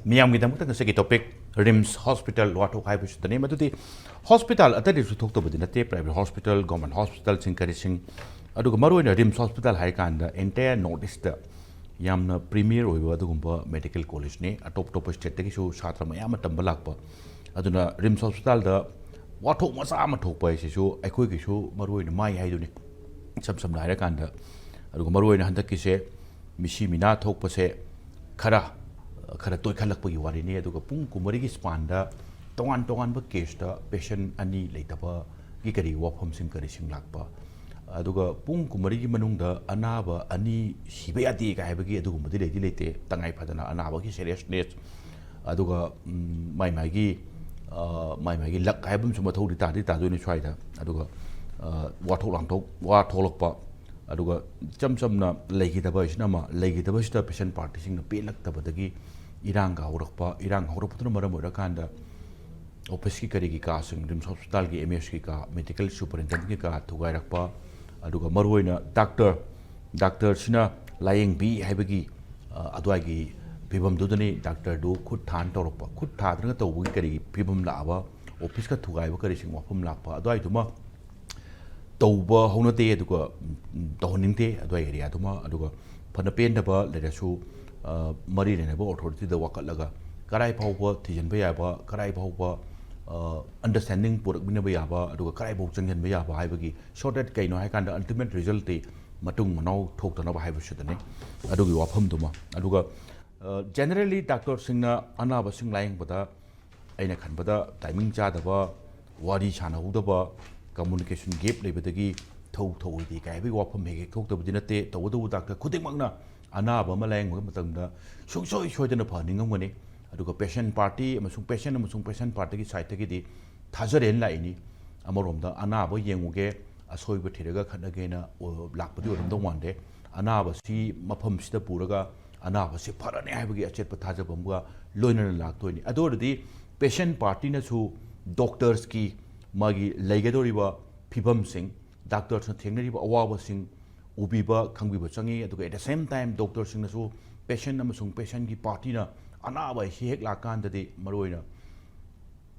ꯃꯤꯌꯥꯝꯒꯤꯗꯃꯛꯇ ꯉꯁꯤꯒꯤ topic RIMS hospital ꯋꯥꯊꯣꯛ ꯍꯥꯏꯕꯁꯤꯗꯅꯤ ꯃꯗꯨꯗꯤ ꯍꯣꯁꯄꯤꯇꯥꯜ ꯑꯇꯩꯗꯁꯨ ꯊꯣꯛꯇꯕꯗꯤ ꯅꯠꯇꯦ ꯄ꯭ꯔꯥꯏꯚꯦꯠ ꯍꯣꯁꯄꯤꯇꯥꯜ ꯒꯣꯔꯃꯦꯟ ꯍꯣꯁꯄꯤꯇꯥꯜꯁꯤꯡ ꯀꯔꯤꯁꯤꯡ ꯑꯗꯨꯒ ꯃꯔꯨꯑꯣꯏꯅ ꯔꯤꯝꯁ ꯍꯣꯁꯄꯤꯇꯥꯜ ꯍꯥꯏꯔꯀꯥꯟꯗ ꯑꯦꯟꯇꯥꯌꯔ ꯅꯣꯔꯠ ꯏꯁꯇ ꯌꯥꯝꯅ ꯄ꯭रीमियर ꯑꯣꯏꯕ ꯑꯗꯨꯒꯨꯝꯕ ꯃꯦꯗꯤꯀꯦꯜ ꯀꯣꯂꯦꯖꯅꯤ ꯑꯇꯣꯞ ꯑꯇꯣꯞꯄ ꯁ꯭ꯇꯦꯠꯇꯒꯤꯁꯨ ꯁꯥꯇ꯭ꯔ ꯃꯌꯥꯝ ꯑꯃ ꯇꯝꯕ ꯂꯥꯛꯄ ꯑꯗꯨꯅ ꯔꯤꯝꯁ ꯍꯣꯁꯄꯤꯇꯥꯜꯗ ꯋꯥꯊꯣꯛ ꯃꯆꯥ ꯑꯃ ꯊꯣꯛꯄ ꯍꯥꯏꯁꯤꯁꯨ ꯑꯩꯈꯣꯏꯒꯤꯁꯨ ꯃꯔꯨꯑꯣꯏꯅ ꯃꯥꯏ ꯍꯥꯏꯗꯨꯅꯤ ꯏꯁꯝ ꯁꯝꯅ ꯍꯥꯏꯔꯀꯥꯟꯗ ꯑꯗꯨꯒ ꯃꯔꯨꯑꯣꯏꯅ ꯍꯟꯗꯛꯀꯤꯁꯦ ꯃꯤꯁꯤ ꯃꯤꯅꯥ ꯊꯣꯛꯄꯁꯦ ꯈꯔ ꯇꯣꯏꯈꯠꯂꯛꯄꯒꯤ ꯋꯥꯔꯤꯅꯤ ꯑꯗꯨꯒ ꯄꯨꯡ ꯀꯨꯟꯃꯔꯤꯒꯤ ꯁ꯭ꯄꯥꯟꯗ ꯇꯣꯉꯥꯟ ꯇꯣꯉꯥꯟꯕ ꯀꯦꯁꯇ ꯄꯦꯁꯦꯟ ꯑꯅꯤ ꯂꯩꯇꯕꯒꯤ ꯀꯔꯤ ꯋꯥꯐꯝꯁꯤꯡ ꯀꯔꯤꯁꯤꯡ ꯂꯥꯛꯄ ꯑꯗꯨꯒ ꯄꯨꯡ ꯀꯨꯟꯃꯔꯤꯒꯤ ꯃꯅꯨꯡꯗ ꯑꯅꯥꯕ ꯑꯅꯤ ꯁꯤꯕ ꯌꯥꯗꯦ ꯍꯥꯏꯕꯒꯤ ꯑꯗꯨꯒꯨꯝꯕꯗꯤ ꯂꯩꯇꯦ ꯇꯉꯥꯏ ꯐꯗꯅ ꯑꯅꯥꯕꯒꯤ ꯁꯦꯔꯤꯌꯁꯅꯦꯁ ꯑꯗꯨꯒ ꯃꯥꯏ ꯃꯥꯏꯒꯤ ꯂꯛ ꯍꯥꯏꯕ ꯑꯃꯁꯨ ꯃꯊꯧꯗꯤ ꯇꯥꯗꯣꯏꯅꯤ ꯁ꯭ꯋꯥꯏꯗ ꯑꯗꯨꯒ ꯋꯥꯊꯣꯛ ꯂꯥꯟꯊꯣꯛ ꯋꯥ ꯊꯣꯛꯂꯛꯄ ꯑꯗꯨꯒ ꯏꯆꯝ ꯆꯝꯅ ꯂꯩꯈꯤꯗꯕ ꯍꯥꯏꯁꯤꯅ ꯑꯃ ꯂꯩꯈꯤꯗꯕꯁꯤꯗ ꯄꯦꯁꯦꯟ ꯄꯥꯔꯇꯤꯁꯤꯡꯅ ꯄꯦꯜꯂꯛꯇꯕꯗꯒꯤ ꯏꯔꯥꯡꯒ ꯍꯧꯔꯛꯄꯗꯨꯅ ꯃꯔꯝ ꯑꯣꯏꯔꯀꯥꯟꯗ ꯑꯣꯐꯤꯁꯀꯤ ꯀꯔꯤꯒꯤ ꯀꯥꯁꯤꯡ ꯔꯤꯝꯁ ꯍꯣꯁꯄꯤꯇꯥꯜꯒꯤ MSꯒꯤ ꯀꯥ ꯃꯦꯗꯤꯀꯦꯜ ꯁꯨꯄꯔꯤꯟꯇꯦꯟꯗꯦꯟꯠꯀꯤ ꯀꯥ ꯊꯨꯒꯥꯏꯔꯛꯄ ꯑꯗꯨꯒ ꯃꯔꯨꯑꯣꯏꯅ ꯗꯥꯛꯇꯔꯁꯤꯅ ꯂꯥꯌꯦꯡꯕꯤ ꯍꯥꯏꯕꯒꯤ ꯑꯗꯨꯋꯥꯏꯒꯤ ꯐꯤꯕꯝꯗꯨꯗꯅꯤ ꯗꯥꯛꯇꯔꯗꯨ ꯈꯨꯠ ꯊꯥꯅ ꯇꯧꯔꯛꯄ ꯈꯨꯠ ꯊꯥꯗꯅ ꯇꯧꯕꯒꯤ ꯀꯔꯤꯒꯤ ꯐꯤꯕꯝ ꯂꯥꯛꯑꯕ ꯑꯣꯐꯤꯁꯀ ꯊꯨꯒꯥꯏꯕ ꯀꯔꯤꯁꯤꯡ ꯋꯥꯐꯝ ꯂꯥꯛꯄ ꯑꯗꯨꯋꯥꯏꯗꯨꯃ ꯇꯧꯕ ꯍꯧꯅꯗꯦ ꯑꯗꯨꯒ ꯇꯧꯍꯟꯅꯤꯡꯗꯦ ꯑꯗꯨꯋꯥꯏ ꯑꯦꯔꯤꯌꯥꯗꯨꯃ ꯑꯗꯨꯒ ꯐꯅ ꯄꯦꯟꯗꯕ ꯂꯩꯔꯁꯨ ꯃꯔꯤ ꯂꯩꯅꯕ ꯑꯣꯊꯣꯔꯤꯇꯤꯗ ꯋꯥꯀꯠꯂꯒ ꯀꯔꯥꯏ ꯐꯥꯎꯕ ꯊꯤꯖꯤꯟꯕ ꯌꯥꯕ ꯀꯔꯥꯏ ꯐꯥꯎꯕ ꯑꯟꯗꯔꯁ꯭ꯇꯦꯟꯗꯤꯡ ꯄꯨꯔꯛꯃꯤꯟꯅꯕ ꯌꯥꯕ ꯑꯗꯨꯒ ꯀꯔꯥꯏ ꯐꯥꯎ ꯆꯪꯁꯤꯟꯕ ꯌꯥꯕ ꯍꯥꯏꯕꯒꯤ ꯁꯣꯔꯠꯀꯠ ꯀꯩꯅꯣ ꯍꯥꯏꯀꯥꯟꯗ ꯑꯜꯇꯤꯃꯦꯠ ꯔꯤꯖꯜꯇꯤ ꯃꯇꯨꯡ ꯃꯅꯥꯎ ꯊꯣꯛꯇꯅꯕ ꯍꯥꯏꯕꯁꯤꯗꯅꯤ ꯑꯗꯨꯒꯤ ꯋꯥꯐꯝꯗꯨꯃ ꯑꯗꯨꯒ ꯖꯦꯅꯔꯦꯂꯤ ꯗꯥꯛꯇꯔꯁꯤꯡꯅ ꯑꯅꯥꯕꯁꯤꯡ ꯂꯥꯌꯦꯡꯕꯗ ꯑꯩꯅ ꯈꯟꯕꯗ ꯇꯥꯏꯃꯤꯡ ꯆꯥꯗꯕ ꯋꯥꯔꯤ ꯁꯥꯟꯅꯍꯧꯗꯕ ꯀꯝꯃꯨꯅꯤꯀꯦꯁꯟ ꯒꯦꯞ ꯂꯩꯕꯗꯒꯤ ꯊꯧꯑꯣꯏꯗꯦ ꯍꯥꯏꯕꯒꯤ ꯋꯥꯐꯝ ꯍꯦꯛ ꯊꯣꯛꯇꯕꯗꯤ ꯅꯠꯇꯦ ꯇꯧꯕꯇꯕꯨ ꯗꯥꯛꯇꯔ ꯈꯨꯗꯤꯡꯃꯛꯅ ꯑꯅꯥꯕ ꯑꯃ ꯂꯥꯌꯦꯡꯕ ꯃꯇꯝꯗ ꯁꯨꯡꯁꯣꯏ ꯁꯣꯏꯗꯅ ꯐꯍꯟꯅꯤꯡꯉꯝꯒꯅꯤ ꯑꯗꯨꯒ ꯄꯦꯁꯦꯟ ꯄꯥꯔꯇꯤ ꯑꯃꯁꯨꯡ ꯄꯦꯁꯦꯟ ꯄꯥꯔꯇꯤꯒꯤ ꯁꯥꯏꯠꯇꯒꯤꯗꯤ ꯊꯥꯖꯔꯦꯅ ꯂꯥꯛꯏꯅꯤ ꯑꯃꯔꯣꯝꯗ ꯑꯅꯥꯕ ꯌꯦꯡꯉꯨꯒꯦ ꯑꯁꯣꯏꯕ ꯊꯤꯔꯒ ꯈꯠꯅꯒꯦꯅ ꯂꯥꯛꯄꯗꯤ ꯑꯣꯏꯔꯝꯗꯧ ꯃꯥꯟꯗꯦ ꯑꯅꯥꯕꯁꯤ ꯃꯐꯝꯁꯤꯗ ꯄꯨꯔꯒ ꯑꯅꯥꯕꯁꯤ ꯐꯔꯅꯤ ꯍꯥꯏꯕꯒꯤ ꯑꯆꯦꯠꯄ ꯊꯥꯖꯕ ꯑꯃꯒ ꯂꯣꯏꯅꯅ ꯂꯥꯛꯇꯣꯏꯅꯤ ꯑꯗꯨ ꯑꯣꯏꯔꯗꯤ ꯄꯦꯁꯦꯟ ꯄꯥꯔꯇꯤꯅꯁꯨ ꯗꯣꯛꯇꯔꯁꯀꯤ ꯃꯥꯒꯤ ꯂꯩꯒꯗꯧꯔꯤꯕ ꯐꯤꯕꯝꯁꯤꯡ ꯗꯥꯛꯇꯔꯁꯅ ꯊꯦꯡꯅꯔꯤꯕ ꯑꯋꯥꯕꯁꯤꯡ ꯎꯕꯤꯕ ꯈꯪꯕꯤꯕ ꯆꯪꯉꯤ ꯑꯗꯨꯒ ꯑꯦꯠ ꯗ ꯁꯦꯝ ꯇꯥꯏꯝ ꯗꯣꯛꯇꯔꯁꯤꯡꯅꯁꯨ ꯄꯦꯁꯦꯟ ꯑꯃꯁꯨꯡ ꯄꯦꯁꯦꯟꯒꯤ ꯄꯥꯔꯇꯤꯅ ꯑꯅꯥꯕ ꯍꯥꯏꯁꯤ ꯍꯦꯛ ꯂꯥꯛꯀꯥꯟꯗꯗꯤ ꯃꯔꯨꯑꯣꯏꯅ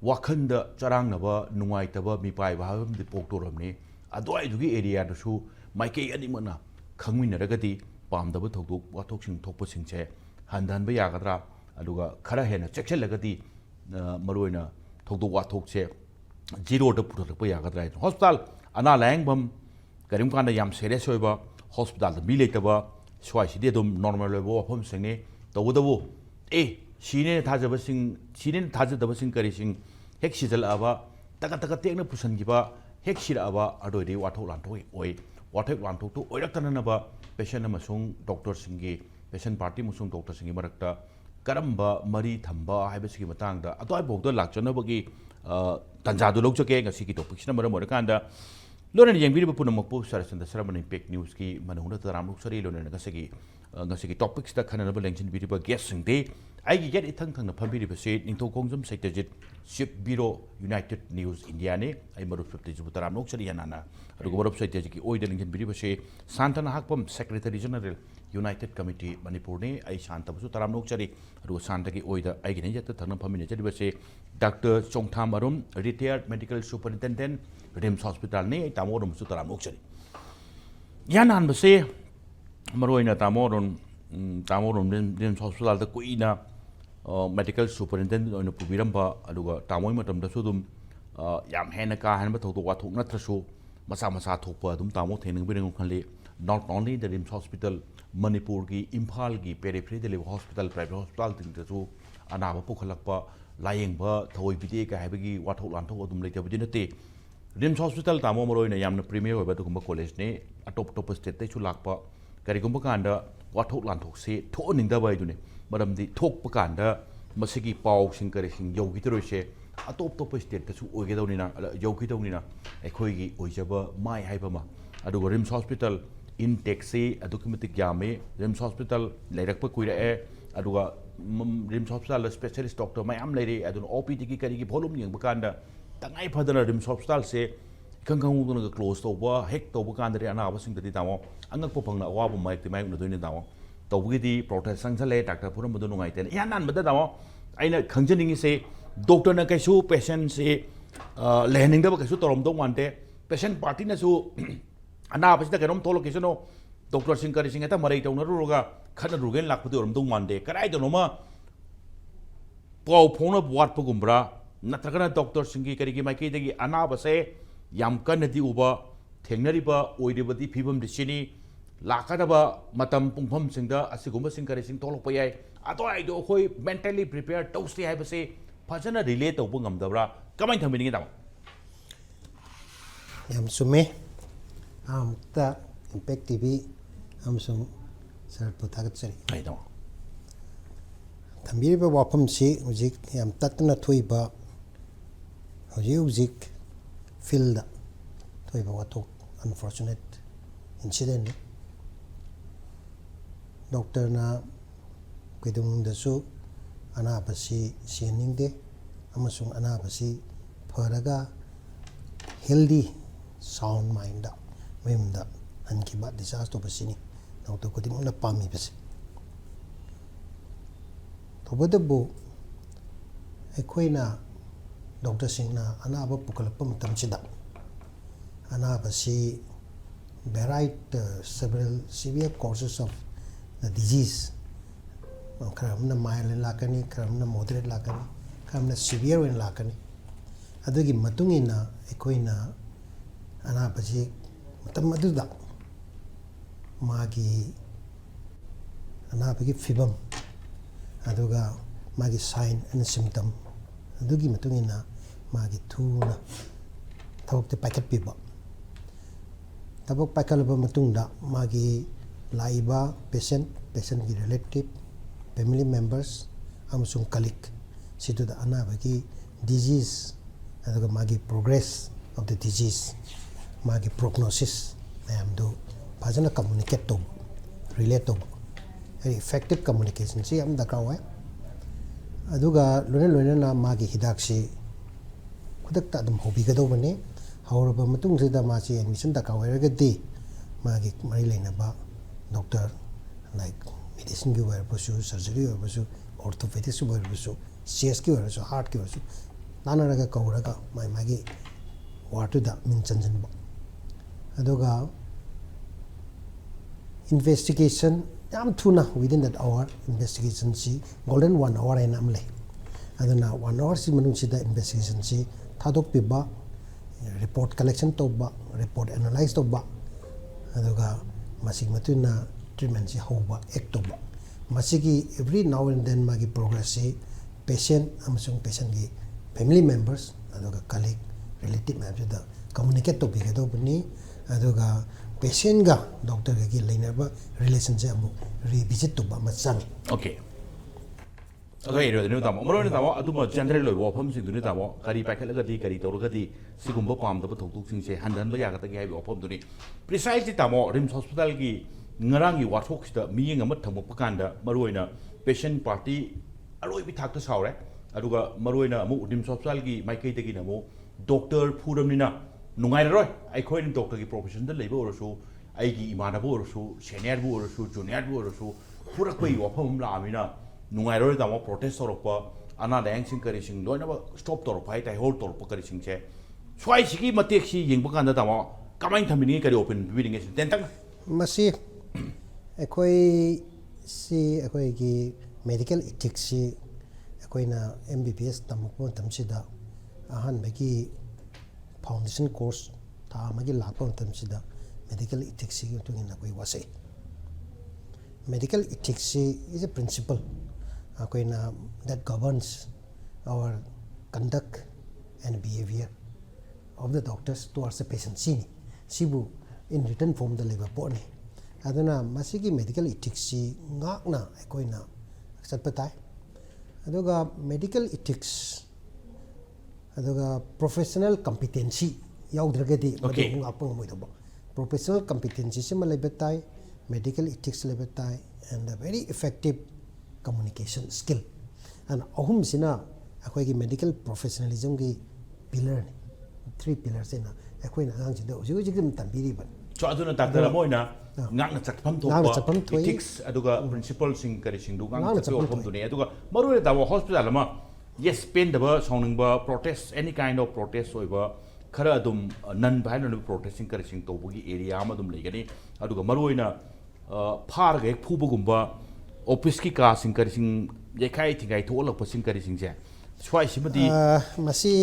ꯋꯥꯈꯟꯗ ꯆꯔꯥꯡꯅꯕ ꯅꯨꯡꯉꯥꯏꯇꯕ ꯃꯤꯄꯥꯏꯕ ꯍꯥꯏꯕ ꯑꯃꯗꯤ ꯄꯣꯛꯇꯣꯔꯕꯅꯤ ꯑꯗꯨꯋꯥꯏꯗꯨꯒꯤ ꯑꯦꯔꯤꯌꯥꯗꯁꯨ ꯃꯥꯏꯀꯩ ꯑꯅꯤꯃꯛꯅ ꯈꯪꯃꯤꯟꯅꯔꯒꯗꯤ ꯄꯥꯝꯗꯕ ꯊꯧꯗꯣꯛ ꯋꯥꯊꯣꯛꯁꯤꯡ ꯊꯣꯛꯄꯁꯤꯡꯁꯦ ꯍꯟꯊꯍꯟꯕ ꯌꯥꯒꯗ꯭ꯔꯥ ꯑꯗꯨꯒ ꯈꯔ ꯍꯦꯟꯅ ꯆꯦꯛꯁꯤꯜꯂꯒꯗꯤ ꯃꯔꯨꯑꯣꯏꯅ ꯊꯧꯗꯣꯛ ꯋꯥꯊꯣꯛꯁꯦ ꯖꯤꯔꯣꯗ ꯄꯨꯊꯣꯛꯄ ꯌꯥꯒꯗ꯭ꯔꯥ ꯍꯥꯏꯅ ꯍꯣꯁꯄꯤꯇꯥꯜ ꯑꯅꯥ ꯂꯥꯌꯦꯡꯐꯝ ꯀꯔꯤꯒꯨꯝꯕ ꯀꯥꯟꯗ ꯌꯥꯝ ꯁꯦꯔꯤꯌꯁ ꯑꯣꯏꯕ ꯍꯣꯁꯄꯤꯇꯥꯜꯗ ꯃꯤ ꯂꯩꯇꯕ ꯁ꯭ꯋꯥꯏꯁꯤꯗꯤ ꯑꯗꯨꯝ ꯅꯣꯔꯃꯦꯜ ꯑꯣꯏꯕ ꯋꯥꯐꯝꯁꯤꯡꯅꯤ ꯇꯧꯕꯇꯕꯨ ꯁꯤꯅꯦꯅ ꯊꯥꯖꯗꯕꯁꯤꯡ ꯀꯔꯤꯁꯤꯡ ꯍꯦꯛ ꯁꯤꯖꯜꯂꯛꯑꯕ ꯇꯀꯠ ꯇꯦꯛꯅ ꯄꯨꯁꯟꯈꯤꯕ ꯍꯦꯛ ꯁꯤꯔꯛꯑꯕ ꯑꯗꯨꯑꯣꯏꯗꯤ ꯋꯥꯊꯣꯛ ꯂꯥꯟꯊꯣꯛ ꯑꯣꯏ ꯋꯥꯊꯣꯛ ꯂꯥꯟꯊꯣꯛꯇꯨ ꯑꯣꯏꯔꯛꯇꯅꯅꯕ ꯄꯦꯁꯦꯟ ꯑꯃꯁꯨꯡ ꯗꯣꯛꯇꯔꯁꯤꯡꯒꯤ ꯄꯦꯁꯦꯟ ꯄꯥꯔꯇꯤ ꯑꯃꯁꯨꯡ ꯗꯣꯛꯇꯔꯁꯤꯡꯒꯤ ꯃꯔꯛꯇ ꯀꯔꯝꯕ ꯃꯔꯤ ꯊꯝꯕ ꯍꯥꯏꯕꯁꯤꯒꯤ ꯃꯇꯥꯡꯗ ꯑꯗꯨꯋꯥꯏꯐꯥꯎꯗ ꯂꯥꯛꯆꯅꯕꯒꯤ ꯇꯥꯟꯖꯥꯗꯨ ꯂꯧꯖꯒꯦ ꯉꯁꯤꯒꯤ ꯇꯣꯄꯤꯛꯁꯤꯅ ꯃꯔꯝ ꯑꯣꯏꯔꯀꯥꯟꯗ ꯂꯣꯏꯅꯅ ꯌꯦꯡꯕꯤꯔꯤꯕ ꯄꯨꯝꯅꯃꯛꯄꯨ ꯁꯔꯆꯟꯗ꯭ꯔ ꯁꯔꯃꯅ ꯏꯝꯄꯦꯛ ꯅ꯭ꯌꯨꯁꯀꯤ ꯃꯅꯨꯡꯗ ꯇꯔꯥꯝꯅ ꯑꯣꯛꯆꯔꯤ ꯂꯣꯏꯅꯅ ꯉꯁꯤꯒꯤ ꯇꯣꯄꯤꯛꯁꯤꯗ ꯈꯟꯅꯅꯕ ꯂꯦꯡꯁꯤꯟꯕꯤꯔꯤꯕ ꯒꯦꯁꯁꯤꯡꯗꯤ ꯑꯩꯒꯤ ꯌꯦꯠ ꯏꯊꯪ ꯊꯪꯅ ꯐꯝꯕꯤꯔꯤꯕꯁꯤ Ningthoukhongjam Seitjit chief bureau united news ꯏꯟꯗꯤꯌꯥꯅꯤ ꯑꯩ ꯃꯔꯨꯞ ꯁꯩꯇꯖꯤꯠꯄꯨ ꯇꯔꯥꯝꯅ ꯑꯣꯛꯆꯔꯤ ꯍꯥꯟꯅ ꯑꯗꯨꯒ ꯃꯔꯨꯞ ꯁꯩꯇꯖꯤꯠꯀꯤ ꯑꯣꯏꯗ ꯂꯦꯡꯁꯤꯟꯕꯤꯔꯤꯕꯁꯤ Santa Nahakpam secretary general united committee ꯃꯅꯤꯄꯨꯔꯅꯤ ꯑꯩ ꯁꯥꯟꯇꯕꯨꯁꯨ ꯇꯔꯥꯝꯅ ꯑꯣꯛꯆꯔꯤ ꯑꯗꯨꯒ ꯁꯥꯟꯇꯒꯤ ꯑꯣꯏꯗ ꯑꯩꯒꯤ ꯌꯦꯠꯇ ꯊꯪꯅ ꯐꯝꯃꯤꯟꯅꯖꯔꯤꯕꯁꯤ Dr.Chongtham Arun retired medical superintendent RIMS ꯍꯣꯁꯄꯤꯇꯥꯜꯅꯤ ꯑꯩ ꯇꯥꯃꯣ ꯑꯔꯨꯟꯕꯨꯁꯨ ꯇꯔꯥꯝꯅ ꯑꯣꯛꯆꯔꯤ ꯏꯍꯥꯟ ꯍꯥꯟꯕꯁꯤ ꯃꯔꯨꯑꯣꯏꯅ ꯇꯥꯃꯣ ꯑꯔꯨꯟ ꯔꯤꯝꯁ ꯍꯣꯁꯄꯤꯇꯥꯜꯗ ꯀꯨꯏꯅ ꯃꯦꯗꯤꯀꯦꯜ ꯁꯨꯄꯔꯤꯟꯇꯦꯟꯗꯦꯟꯠ ꯑꯣꯏꯅ ꯄꯨꯕꯤꯔꯝꯕ ꯑꯗꯨꯒ ꯇꯥꯃꯣꯒꯤ ꯃꯇꯝꯗꯁꯨ ꯑꯗꯨꯝ ꯌꯥꯝ ꯍꯦꯟꯅ ꯀꯥ ꯍꯦꯟꯕ ꯊꯧꯗꯣꯛ ꯋꯥꯊꯣꯛ ꯅꯠꯇ꯭ꯔꯁꯨ ꯃꯆꯥ ꯊꯣꯛꯄ ꯑꯗꯨꯝ ꯇꯥꯃꯣ ꯊꯦꯡꯅꯕꯤꯔꯝꯒꯅꯤ ꯈꯜꯂꯤ ꯅꯣꯠ ꯑꯣꯟꯂꯤ ꯗ ꯔꯤꯝꯁ ꯍꯣꯁꯄꯤꯇꯥꯜ ꯃꯅꯤꯄꯨꯔꯒꯤ ꯏꯝꯐꯥꯜꯒꯤ ꯄꯦꯔꯤꯐꯦꯔꯤꯗ ꯂꯩꯕ ꯍꯣꯁꯄꯤꯇꯥꯜ ꯄ꯭ꯔꯥꯏꯚꯦꯠ ꯍꯣꯁꯄꯤꯇꯥꯜꯁꯤꯡꯗꯁꯨ ꯑꯅꯥꯕ ꯄꯨꯈꯠꯂꯛꯄ ꯂꯥꯌꯦꯡꯕ ꯊꯑꯣꯏꯕꯤꯗꯦ ꯍꯥꯏꯕꯒꯤ ꯋꯥꯊꯣꯛ ꯂꯥꯟꯊꯣꯛ ꯑꯗꯨꯝ ꯂꯩꯇꯕꯗꯤ ꯅꯠꯇꯦ ꯔꯤꯝꯁ ꯍꯣꯁꯄꯤꯇꯥꯜ ꯇꯥꯃꯣ ꯃꯔꯨꯑꯣꯏꯅ ꯌꯥꯝꯅ ꯄ꯭रीमियर ꯑꯣꯏꯕ ꯑꯗꯨꯒꯨꯝꯕ ꯀꯣꯂꯦꯖꯅꯤ ꯑꯇꯣꯞꯄ ꯁ꯭ꯇꯦꯠꯇꯩꯁꯨ ꯂꯥꯛꯄ ꯀꯔꯤꯒꯨꯝꯕ ꯀꯥꯟꯗ ꯋꯥꯊꯣꯛ ꯂꯥꯟꯊꯣꯛꯁꯤ ꯊꯣꯛꯍꯟꯅꯤꯡꯗꯕ ꯍꯥꯏꯗꯨꯅꯤ ꯃꯔꯝꯗꯤ ꯊꯣꯛꯄ ꯀꯥꯟꯗ ꯃꯁꯤꯒꯤ ꯄꯥꯎꯁꯤꯡ ꯀꯔꯤꯁꯤꯡ ꯌꯧꯈꯤꯗꯣꯔꯤꯁꯦ ꯑꯇꯣꯞꯄ ꯁ꯭ꯇꯦꯠꯇꯁꯨ ꯌꯧꯈꯤꯗꯧꯅꯤꯅ ꯑꯩꯈꯣꯏꯒꯤ ꯑꯣꯏꯖꯕ ꯃꯥꯏ ꯍꯥꯏꯕ ꯑꯃ ꯑꯗꯨꯒ ꯔꯤꯝꯁ ꯍꯣꯁꯄꯤꯇꯥꯜ ꯏꯟꯇꯦꯛꯁꯤ ꯑꯗꯨꯛꯀꯤ ꯃꯇꯤꯛ ꯌꯥꯝꯃꯤ ꯔꯤꯝꯁ ꯍꯣꯁꯄꯤꯇꯥꯜ ꯂꯩꯔꯛꯄ ꯀꯨꯏꯔꯛꯑꯦ ꯑꯗꯨꯒ ꯔꯤꯝꯁ ꯍꯣꯁꯄꯤꯇꯥꯜꯗ ꯁ꯭ꯄꯦꯁꯦꯂꯤꯁꯠ ꯗꯣꯛꯇꯔ ꯃꯌꯥꯝ ꯂꯩꯔꯤ ꯑꯗꯨꯅ OPDꯒꯤ ꯀꯔꯤꯒꯤ ꯚꯣꯂꯨꯝ ꯌꯦꯡꯕ ꯀꯥꯟꯗ ꯇꯉꯥꯏ ꯐꯗꯅ ꯔꯤꯝꯁ ꯍꯣꯁꯄꯤꯇꯥꯜꯁꯦ इखंग खंगुदुनगा क्लोज तौबा हेक तौबा कांदरे अनाबसिंगदि तामो अंगकपो फंगना अवाबो माइकति माइकनदोइने तामो तौबगिदि प्रोटेस्ट संगसले डॉक्टर पुरमबदु नुंगाइतेन यानानबदा तामो ꯑꯩꯅ ꯈꯪꯖꯅꯤꯡꯉꯤꯁꯦ ꯗꯣꯛꯇꯔꯅ ꯀꯩꯁꯨ ꯄꯦꯁꯦꯟꯁꯦ ꯂꯩꯍꯟꯅꯤꯡꯗꯕ ꯀꯩꯁꯨ ꯇꯧꯔꯝꯗꯧ ꯃꯥꯟꯗꯦ ꯄꯦꯁꯦꯟ ꯄꯥꯔꯇꯤꯅꯁꯨ ꯑꯅꯥꯕꯁꯤꯗ ꯀꯩꯅꯣꯝ ꯊꯣꯛꯂꯛꯈꯤꯁꯅꯣ ꯗꯣꯛꯇꯔꯁꯤꯡ ꯀꯔꯤꯁꯤꯡ ꯍꯦꯛꯇ ꯃꯔꯩ ꯇꯧꯅꯔꯨꯔꯒ ꯈꯠꯅꯔꯨꯒꯦꯅ ꯂꯥꯛꯄꯗꯤ ꯑꯣꯏꯔꯝꯗꯧ ꯃꯥꯟꯗꯦ ꯀꯗꯥꯏꯗꯅꯣꯃ ꯄꯥꯎ ꯐꯥꯎꯅꯕ ꯋꯥꯠꯄꯒꯨꯝꯕ꯭ꯔꯥ ꯅꯠꯇ꯭ꯔꯒꯅ ꯗꯣꯛꯇꯔꯁꯤꯡꯒꯤ ꯀꯔꯤꯒꯤ ꯃꯥꯏꯀꯩꯗꯒꯤ ꯑꯅꯥꯕꯁꯦ ꯌꯥꯝ ꯀꯟꯅꯗꯤ ꯎꯕ ꯊꯦꯡꯅꯔꯤꯕ ꯑꯣꯏꯔꯤꯕꯗꯤ ꯐꯤꯕꯝꯗꯤ ꯁꯤꯅꯤ ꯂꯥꯛꯀꯗꯕ ꯃꯇꯝ ꯄꯨꯡꯐꯝꯁꯤꯡꯗ ꯑꯁꯤꯒꯨꯝꯕꯁꯤꯡ ꯀꯔꯤꯁꯤꯡ ꯊꯣꯛꯂꯛꯄ ꯌꯥꯏ ꯑꯗꯨꯋꯥꯏꯗꯣ ꯑꯩꯈꯣꯏ ꯃꯦꯟꯇꯦꯂꯤ ꯄ꯭ꯔꯤꯄꯦꯌꯔ ꯇꯧꯁꯤ ꯍꯥꯏꯕꯁꯦ ꯐꯖꯅ ꯔꯤꯂꯦ ꯇꯧꯕ ꯉꯝꯗꯕ꯭ꯔꯥ ꯀꯃꯥꯏꯅ ꯊꯝꯕꯤꯅꯤꯡꯉꯤ ꯇꯥꯃꯣ ꯌꯥꯝ ꯆꯨꯝꯃꯦ ꯑꯃꯨꯛꯇ ꯏꯝꯄꯦꯛ ꯇꯤꯚꯤ ꯑꯃꯁꯨꯡ ꯁꯔꯠꯄꯨ ꯊꯥꯒꯠꯆꯔꯤ ꯊꯝꯕꯤꯔꯤꯕ ꯋꯥꯐꯝꯁꯤ ꯍꯧꯖꯤꯛ ꯌꯥꯝ ꯇꯠꯇꯅ ꯊꯣꯛꯏꯕ ꯍꯧꯖꯤꯛ ꯐꯤꯜꯗ ꯊꯣꯛꯏꯕ ꯋꯥꯊꯣꯛ ꯑꯟꯐꯣꯔꯆꯨꯅꯦꯠ ꯏꯟꯁꯤꯗꯦꯟꯅꯤ ꯗꯣꯛꯇꯔꯅ ꯀꯩꯗꯧꯅꯨꯡꯗꯁꯨ ꯑꯅꯥꯕꯁꯤ ꯁꯤꯍꯟꯅꯤꯡꯗꯦ ꯑꯃꯁꯨꯡ ꯑꯅꯥꯕꯁꯤ ꯐꯔꯒ ꯍꯦꯜꯗꯤ ꯁꯥꯎꯟ ꯃꯥꯏꯟꯗ ꯃꯌꯨꯝꯗ ꯍꯟꯈꯤꯕ ꯗꯤꯁꯆꯥꯔꯖ ꯇꯧꯕꯁꯤꯅꯤ ꯗꯣꯛꯇꯔ ꯈꯨꯗꯤꯡꯃꯛꯅ ꯄꯥꯝꯃꯤꯕꯁꯦ ꯇꯧꯕꯇꯕꯨ ꯑꯩꯈꯣꯏꯅ ꯗꯣꯛꯇꯔꯁꯤꯡꯅ ꯑꯅꯥꯕ ꯄꯨꯈꯠꯂꯛꯄ ꯃꯇꯝꯁꯤꯗ ꯑꯅꯥꯕꯁꯤ several severe causes of the disease khara amna mild lakani khara amna moderate lakani khara amna severe oin lakani adugi matungina ekoina anabasi matam aduda magi anabagi fibam aduga magi sign and symptom adugi matungina magi thuna thawte packet piba tabak pakalaba matungda magi laiba patient ki relative family members amasung colleague situda anabagi disease aduga magi progress of the disease magi prognosis mayamdu fajana communicate to relate to effective communication si am dakar wa aduga loina na magi hidaksi khudakta adum hobigadobane hauraba matungsida masi admission dakar wairagadi magi mari leinaba doctor like medicine ki wairabasu surgery wairabasu orthopedics ki wairabasu CS ki wairabasu heart ki wairabasu nanaraga kauraga magi watuda min chanjanba aduga investigation yam thuna within that hour investigation si golden 1 hour and amle aduna 1 hour si manungsida investigation si thadok piba report collection toba report analyze toba aduga masig matuna treatment si hoba act toba masigi every now and then magi progress si patient amasung patient gi family members aduga colleague relative members da communicate to bigado bani aduga patient ga doctor gi lainaba relationship amu revisit toba masang okay okay ro tamo moro ni tamo aduma general lo wafam sing duni tamo kari pakhalaga di kari torugadi sigumba pamdaba thoktuk sing se handan ba yaga ta gi hai wafam duni precisely tamo rims hospital gi ngarang gi wathok sida miyeng ama thamo pakanda maroina patient party aroi bi thak ta saure aduga maroina amu rims hospital gi maikai tagi namo doctor phuramnina nungai roi ai khoi ni doctor gi profession da leiba orosu ai gi imana bo orosu senior bo orosu junior bo orosu purak bai wafam la amina nungai roi tamo protest torokpa ana dang sing kari sing loina ba stop torpa hai tai hold torpa kari sing che swai sigi matek si yengba kanda tamo kamain thamini kari open bidding es tentang masi ekoi si ekoi gi medical ethics si ekoi na MBBS tamko tamsida ahan bagi foundation course ta magi lakpa tamsida medical ethics si tungina koi wase medical ethics is a principle that governs our conduct and behavior of the doctors towards the patient sibu in written form the labor pone aduna masigi medical ethics ngakna ekoina satpatai aduga medical ethics aduga professional competency yaudragadi madu ngapang moidoba professional competency sima lebetai medical ethics lebetai and a very effective communication skill and ahum sina akhoi gi medical professionalism gi pillar three pillars ina akhoi na ang chida uji dim tambiri ban so aduna doctor amoina ngakna chakpam ngakna thokpa chakpam thoi ethics aduga principle sing kari sing du ngakna chakpam chakpam thone aduga maroi da hospital ama yes pen da sounding ba protest any kind of protest oiba khara adum non violent protesting kari sing tobugi area ama dum legani aduga maroi na phar ga ek phubu gumba office ki ka sing kari sing yekai thingai tholak pasing kari sing je swai simadi masi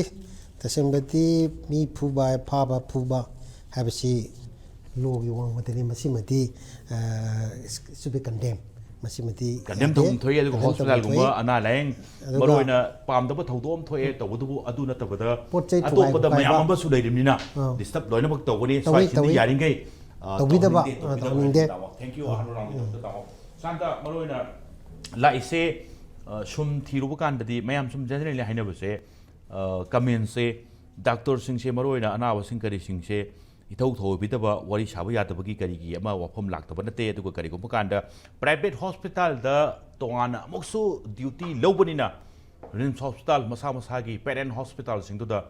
tasembati mi phuba phaba phuba habasi logi wang materi masi mati should be condemned masi mati condemn thum thoi aduga hospital gumba ana laeng maroi na pam da ba thodom thoi tawdu adu na tabada atop da mayam ba su leirimni na disturb loina bak tawani swai sim yaringai tawida ba tawinde thank you anuram tawo santa maroi na la ise sum thiru kan dadi mayam sum generally haina base comment se doctor sing se maroi na ana wasing kari sing se ithau thoi bidaba wari saba yadabagi kari gi ama wafam laktaba nate aduga kari gumba kanda private hospital da tongana amuksu duty lobani na rims hospital masa masa gi parent hospital sing da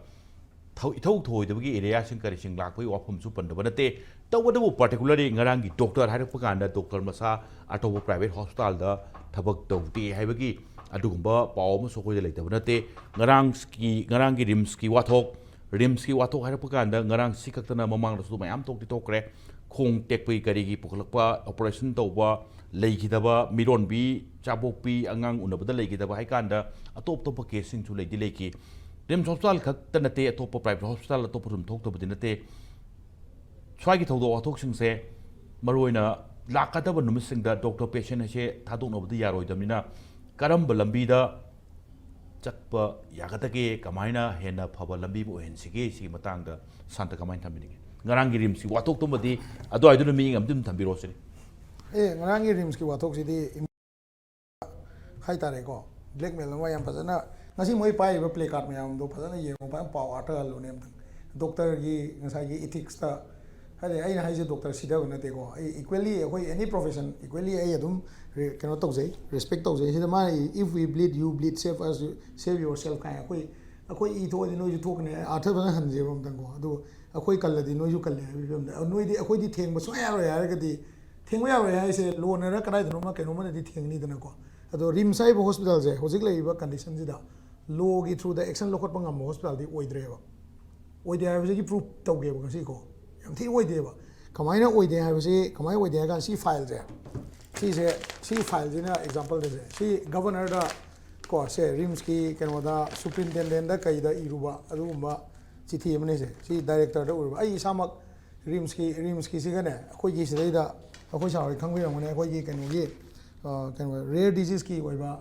ithau thoi dabagi area sing kari sing lakpai wafam su pandaba nate tawadabu particularly ngarang gi doctor hairpa kanda doctor masa atobo private hospital da thabak tawti haibagi adugumba paw ma so koi leitaba nate ngarang gi rims ki wathok rims ki wathok hairpa kanda ngarang sikaktana mamang rasu mayam tok ti tokre khong tekpai kari gi puklakpa operation tawba leigidaba miron bi chabok pi angang unabada leigidaba hai kanda atop top case sing chu leidi leiki rims hospital khakta nate atop private hospital atop rum thok to nate swagi thodo wathok sing se maroina lakadaba numis sing da doctor patient ase thadok nobadi yaroi damina karam balambi da chakpa yagatake kamaina hena phaba lambi bo hensige si matang da santa kamain thamini ngarang gi rims ki wathok tumadi ado aidu mi ngam dum thambiro sini ngarang gi rims ki wathok sidi hai tare ko blackmail ma yam phajana ngasi moi pai ba play card mayam do phajana yengo pa paw article lo nem doctor gi ngasai gi ethics ta hade ai haise doctor sida na te ko equally hoi any profession equally ai adum kano tok jai respect tok jai sida ma if we bleed you bleed save us save yourself kai akoi I tho di noi ju thok ne atha bana han je bam tang ko adu akoi kal di noi ju kal ne noi di akoi di theng ba so ya ro ya ga di theng ya ro ya se lo na ra kadai dno ma keno ma di theng ni dana ko ado rim sai bo hospital je hojik lai ba condition sida lo gi through the action lokot pa ngam hospital di oidre ba oide ha ba gi proof tok ge ba si ko yam thi oide ba kamaina oide ha ba si kamai oide ga si file je si file jina example de si governor da ko se rims ki kenoda superintendent da kai da iruba adumba chithi amne se si director da uruba ai samak rims ki si gane khoi gi sidai da khoi sa khangbi ramone khoi gi keno gi keno rare disease ki oiba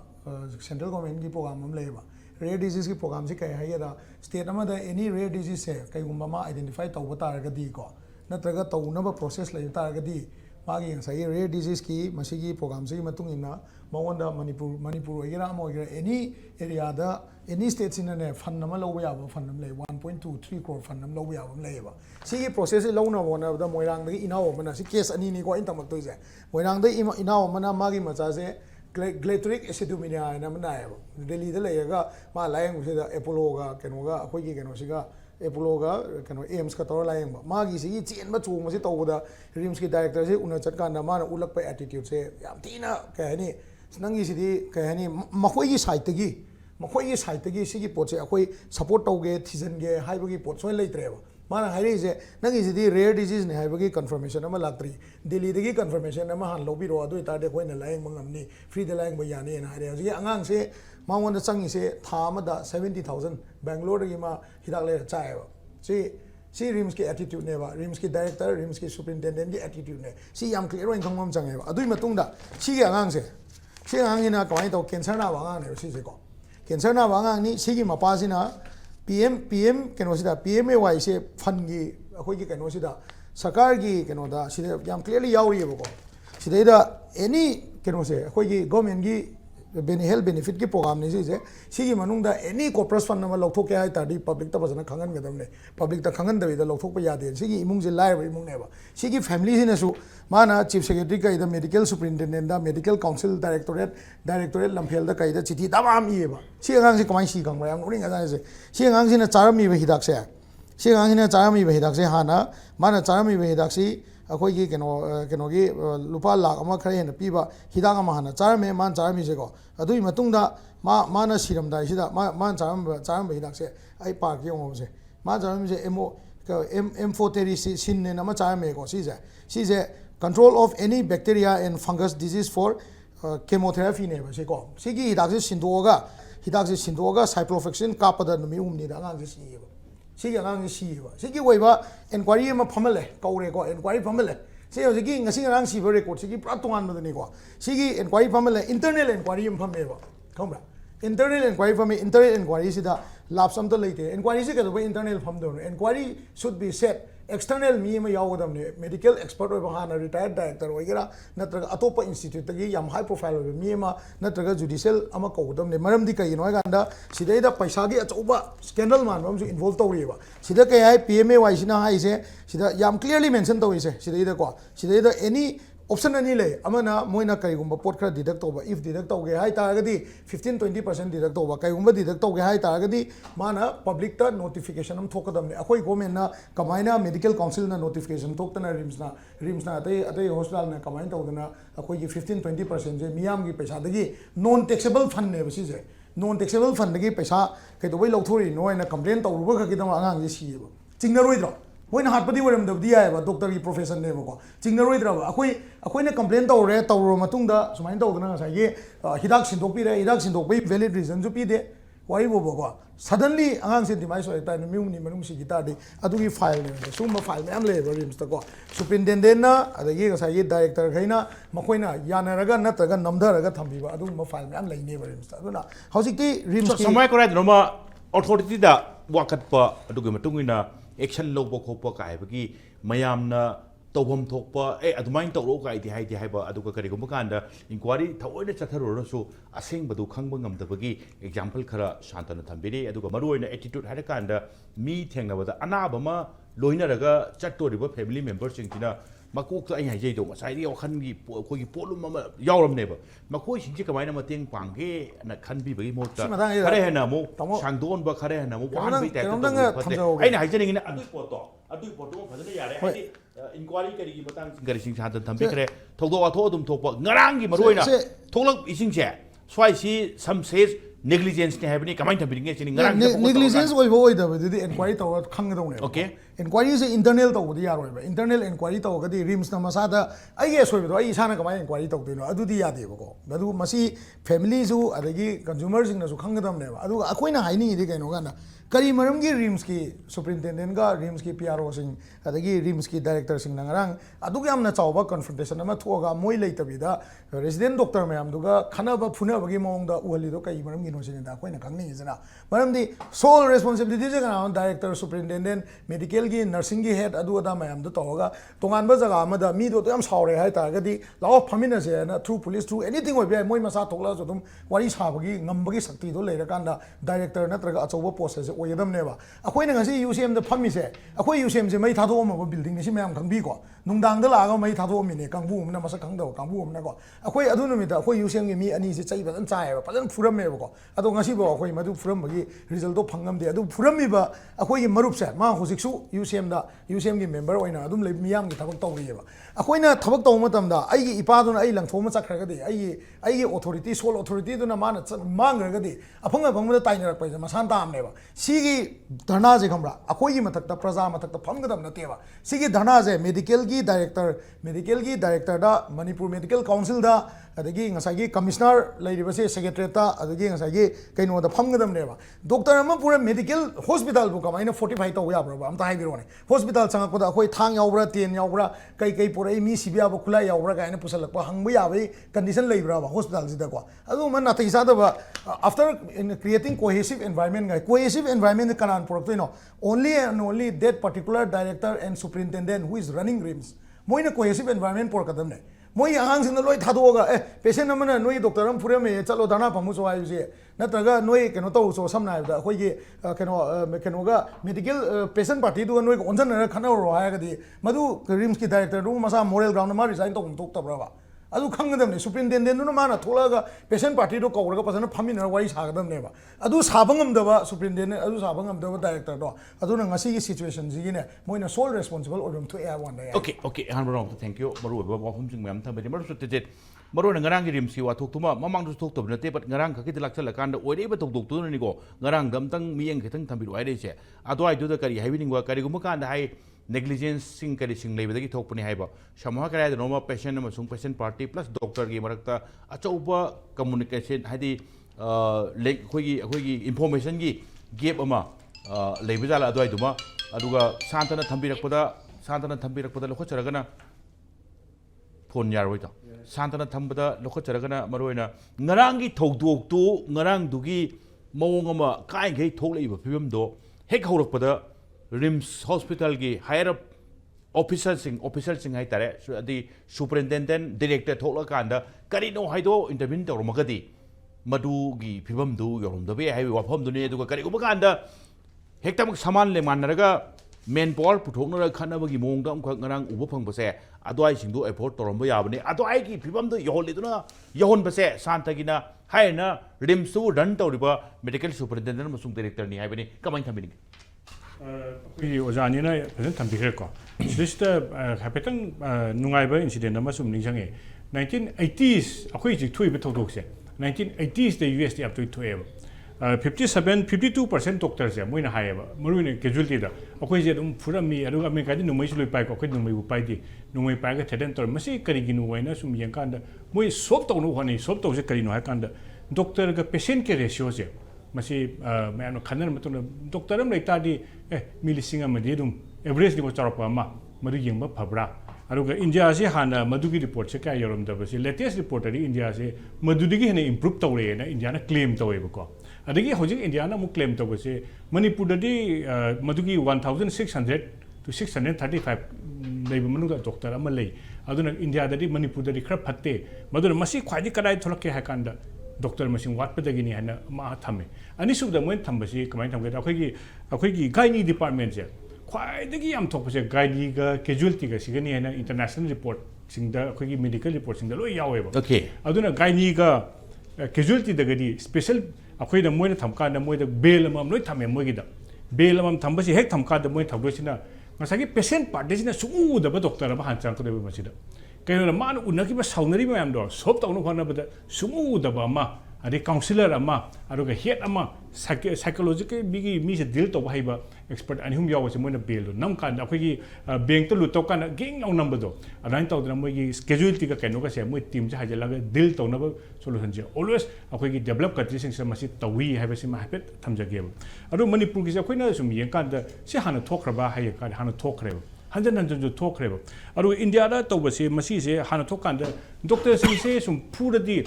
central government ki program am leba rare disease ki program si kai hai da state ama da any rare disease se kai gumba ma identify tawba tar ga di ko natraga tawnaba process lai tar ga di magi ngai rare disease ki masigi program si matung ina mawanda manipur ogira mo ogira any area da any states in ne fund nama lo ya ba fund nam le 1.23 crore fund nam lo ya ba le ba sigi process lo na wona da moirang da inawo mana si case ani ni ko in tamak toi je moirang da inawo mana magi macha se glyceric acidomania na mana ya delhi da le ga ma layang se da apollo ga keno ga khoi gi keno si ga apollo ga keno aims ka tor layang ba magi si chen ba chung ma si to da rims ki director se una chat kan na ma ulak pa attitude se yam tina ka ni nangi sidi ka ni makhoi gi site gi sigi pot se akhoi support tauge thijan ge haibagi pot soi leitre ba mana hairi se nangi sidi rare disease ne haibagi confirmation ama latri delhi dagi confirmation ama han lobi ro adu ita de khoi na laing mangam ni free de laing ba yani na hairi ji angang se mawon da changi se thama da 70000 bangalore gi ma hidak le chai ba si rims ki attitude ne ba rims ki director rims ki superintendent ki attitude ne si yam clear ro ingam changai ba adui matung da si ge angang se si angang ina kamai to cancer na wangang ne si se ko cancer na wangang ni si gi mapa sina PM keno sida PMAY se fund gi akhoi gi keno sida sarkar gi keno da sida yam clearly yauri ba ko sida da any keno se akhoi gi government gi health benefit ki program ni se sigi manung da any corporate fund na lokthok ke hai ta di public ta bajana khangan gadam ne public ta khangan da lokthok pa ya de sigi imung je lai imung ne ba sigi family sina su mana chief secretary ka ida medical superintendent da medical council directorate lamphel da ka ida chithi tamam ye ba si angang si kamai si kang ba yang ring ga se si angang sina charami ba hidak se si angang sina charami ba hidak se hana mana charami ba hidak si ꯑꯩꯈꯣꯏꯒꯤ ꯀꯩꯅꯣꯒꯤ ꯂꯨꯄꯥ ꯂꯥꯛ ꯑꯃ ꯈꯔ ꯍꯦꯟꯅ ꯄꯤꯕ ꯍꯤꯗꯥꯛ ꯑꯃ ꯍꯥꯟꯅ ꯆꯥꯔꯝꯃꯦ ꯃꯥꯅ ꯆꯥꯔꯝꯃꯤꯁꯦꯀꯣ ꯑꯗꯨꯒꯤ ꯃꯇꯨꯡꯗ ꯃꯥꯅ ꯁꯤꯔꯝꯗꯥꯏꯁꯤꯗ ꯃꯥꯅ ꯆꯥꯔꯝꯕ ꯍꯤꯗꯥꯛꯁꯦ ꯑꯩ ꯄꯥꯔꯛꯀꯤ ꯌꯦꯡꯉꯣꯕꯁꯦ ꯃꯥꯅ ꯆꯥꯔꯝꯃꯤꯁꯦ ꯑꯦꯝꯐꯣꯇꯦꯔꯤꯁꯤꯟ ꯑꯃ ꯆꯥꯔꯝꯃꯦꯀꯣ ꯁꯤꯁꯦ control of any bacteria and fungus disease for chemotherapy ꯁꯤꯀꯣ ꯁꯤꯒꯤ hidakse sindoga cyclophoxacin kapada numi umni da angang se siba sigi angang se siba sigi oiba inquiry ma phamale kaure ko inquiry phamale se hojiki ngasi ngarang siba record sigi pura tongan madani ko sigi inquiry phamale internal inquiry ma phameba khambra internal inquiry sida labs amta leite inquiry se ka internal phamdo inquiry should be set external me ma yawadamne medical expert oiba hana retired director oigera natraga atopa institute tagi yam high profile oiba me ma natraga judicial ama kawdamne maramdi kai no ganda sidaida paisa gi achoba scandal man bamsu involve tawriba sida kai hai PMAY sina hai se sida yam clearly mention tawi se sidaida any option ani le amana moina kaigumba pot khara deduct toba if deduct toge hai taragadi 15-20% deduct toba kaigumba deduct toge hai taragadi mana public ta notification am thokadamne akoi government na kamaina medical council na notification thoktana rims na atai hospital na kamaina tawdana akoi gi 15-20% je miyam gi paisa dagi non taxable fund ne basi je non taxable fund dagi paisa kai to bai lauthori no na complain tawruba ka kidam angang je siba chingnaroidro moina hatpadi waram dabdi ai ba doctor gi profession ne ko chingnaroidra akoi na complain tawro matungda sumain tawdana ngasai ge hidak sindokpi valid reason ju pi de wari bo ko suddenly angang se dimai so ta no miumni manung si gita de adugi file ne summa file me am le rims ta ko superintendent na adagi ngasai ge director khaina makoina yanaraga nataga namdaraga thambiba adu ma file me am lai ne rims ta aduna hojikti rims ki samai correct no ma authority da wakat pa adugi matungina action lobo khopa kai bagi mayamna tawham thokpa adumain tawro kai di haiba aduga karigumba kanda inquiry thaoina chatharurasu asengbadu khangba ngamdabagi example khara shantana thambiri aduga maruoina attitude haida kanda mi thengnabada anabama loinaraga chattoriba family members singina makok ai hai jeido ngasai ri wakhangi khoi polum ama yawramneba makoi singji kamaina mateng pangge na khanbi bagi mota khare hena mo sangdon ba khare hena mo wan bi ta to ai na haijening ina adui poto phajana yare ai inquiry kari gi matang gari sing shan tham be khare thogdo wa tho dum thokpa ngarang gi maroina thoklak ising che swai si some says negligence ne habni kamai tham binge chini ngarang negligence oi da di inquiry to khangdone okay inquiry is internal to di yaro ba internal inquiry to ga di rims na masada ai ge soi do ai isana kamai inquiry to dino adu di yade ba ko adu masi family su adagi consumers na su khangdam ne ba adu akoina haini di kaino ga na kari maram gi rims ki superintendent ga rims ki PRO sing adagi rims ki director sing ngarang adu ga amna chawba confrontation ama thoga moi leitabi da resident doctor mayam duga khanaba phuna bagi mong da uhali do kai maram gi no sin da koina khangni jana maram di sole responsibility je ga director superintendent medical gi nursing gi head adu da mayam do toga tongan ba jaga ama da mi do yam saure hai ta ga di lao phamina se na through police through anything oi bai moi masa thokla so dum wari sabagi ngambagi sakti do leira kanda director na traga achoba post se oyadam ne ba akoi na ngasi UCM da phammi se akoi UCM se mai thado ma building ni si mayam khangbi ko nungdang da la ga mai thado mi ne kangbu na masa khangda kangbu na ko akoi adu no mi da akoi UCM gi mi ani se chai ban chai ba padan furam me ba ko adu ngasi ba akoi madu furam bagi result do phangam de adu furam mi ba akoi gi marup se ma hojiksu UCM gi member oina adum le miyam gi thabak tawri ba akoina thabak taw matam da ai gi ipa duna ai langthoma chakhra ga de ai gi authority sole authority duna mana mangra ga de aphanga phangma taina rak pa masan ta amne ba sigi dharna je khambra akoi gi mathak ta praja mathak ta phang ga dam na te ba sigi dharna je medical gi director da Manipur medical council da adagi ngasagi commissioner lairiba se secretary ta adagi ngasagi kaino da phang ga dam ne ba doctor ama pura medical hospital bu kamaina 45 taw ya bra am ta hai biro ne hospital changa ko da akoi thang yaubra ten yaubra kai purai mi sibia ba khula yaubra ga ina pusalak pa hangba ya bai condition leibra ba hospital sida ko adu man na tai sa da ba after creating cohesive environment kanan product no only and only that particular director and superintendent who is running rims moina cohesive environment por kadam ne moi ahang sin loi thadoga patient amana noi doctor am pure me chalo dana pamu so ayu je natraga noi keno to so samna da khoi gi keno ga medical patient party du noi onjan na khana ro ha ga di madu rims ki director ru masa moral ground ma resign to tok ta bra ba अदु खंगदमने superintendent नु माना थोलागा patient party दो कौरगा पसना फमिन Y सागदमनेबा अदु साबंगमदबा superintendent अदु साबंगमदबा director दो अदु न ngasi gi situation jigine moina sole responsible odum to air one day okay hanbrom thank you maru ba ba phum jing mam thambe maru sutjet maru na ngarang gi rim si Wathok tuma mamang du thok tob nate but ngarang ka ki dilak chala kan da oi ba tok tok tu ni go ngarang dam tang mi yang khitang thambi wai de che ado ai du da kari haibining wa kari gum kan da hai negligence sing kari sing lei ba gi thok pani hai ba samha kara da no patient ma sung patient party plus doctor gi marakta achauba communication hadi like khoi gi information gi gap ama lei ba jala ado ai duma aduga santana thambirakpada lokhocharaga phone yaroi ta santana thambada lokhocharaga maroina ngarangi thogdok tu ngarang dugi mawong ama kai gai thoklaiba phibam do hek haurakpada rims hospital gi higher up officers sing hai tare adi superintendent director thokla kanda kari no haido intervene tormagadi madu gi phibam du yorom da be hai wafam du ne aduga kari uba kanda hektam saman le manaraga main power puthokna khanabagi mongda amkha ngarang uba phangbase adwai singdu effort toromba yabani adwai gi phibam du yoholiduna yohon base santagina haina rimsu run tawriba medical superintendent masung director ni haibani kamai thambini pi ojani na present thambikre ko sista hapetang nungaiba incident ama sum ningsange 1980s akoi ji thui be thodok se 1980s the USD up to 52% doctors se moina haiba marune casualty da akoi je dum phurami aru america di numai suloi pai ko akoi numai bu pai di numai pai ga theden tor masi kari ginu waina sum yang kan da moi sob to no hone sob to je kari no ha kan da doctor ga patient ke ratio se masi me ano khanan matun doctor am laita di milisinga madi dum average di ko charapa ma madu yengba phabra aruga India se hana madugi report se kya yorom da basi latest report ari India se madudigi hene improve tawre na India na claim tawre ko adagi hojik India na mu claim taw se Manipur da di madugi 1600 to 635 leiba manu da doctor ama lei aduna India da di Manipur da di khra phatte maduna masi khwaji kadai tholokke ha kanda doctor masing wat padagi ni hana ma thame ani sub da moin thambasi kamai thamge da akhoi gi gynae department se khwaidagi yam thokpase gynae ga casualty ga sigani hana international report singda akhoi medical report singda loi yawe ba okay aduna gynae ga casualty da gadi special akhoi da moina thamka da moi da bail amam loi thame moi gi da bail amam thambasi hek thamka da moi thagdosina ngasagi patient party sina sumu da ba doctor ba han chang ko da ba masida kaino na manu unaki ba saunari mayam do sob tawno khona ba sumu da ba ma adi counselor ama aruga head ama psychological bigi mi se deal to haiba expert ani hum yaw se moina bail do nam kan akhoi gi bank to lu to kan ging no number do adain to da moi gi schedule ti ka kaino ka se moi team ja hajala ga deal to na ba solution je always akhoi gi develop country sing se masi tawi haiba se ma hapet thamjage adu Manipur gi se akhoi na sum yeng kan da se hana thokraba hai ka hana thokre hanjan ju thokre adu India da to ba se masi se hana thokan da doctor sing se sum pura di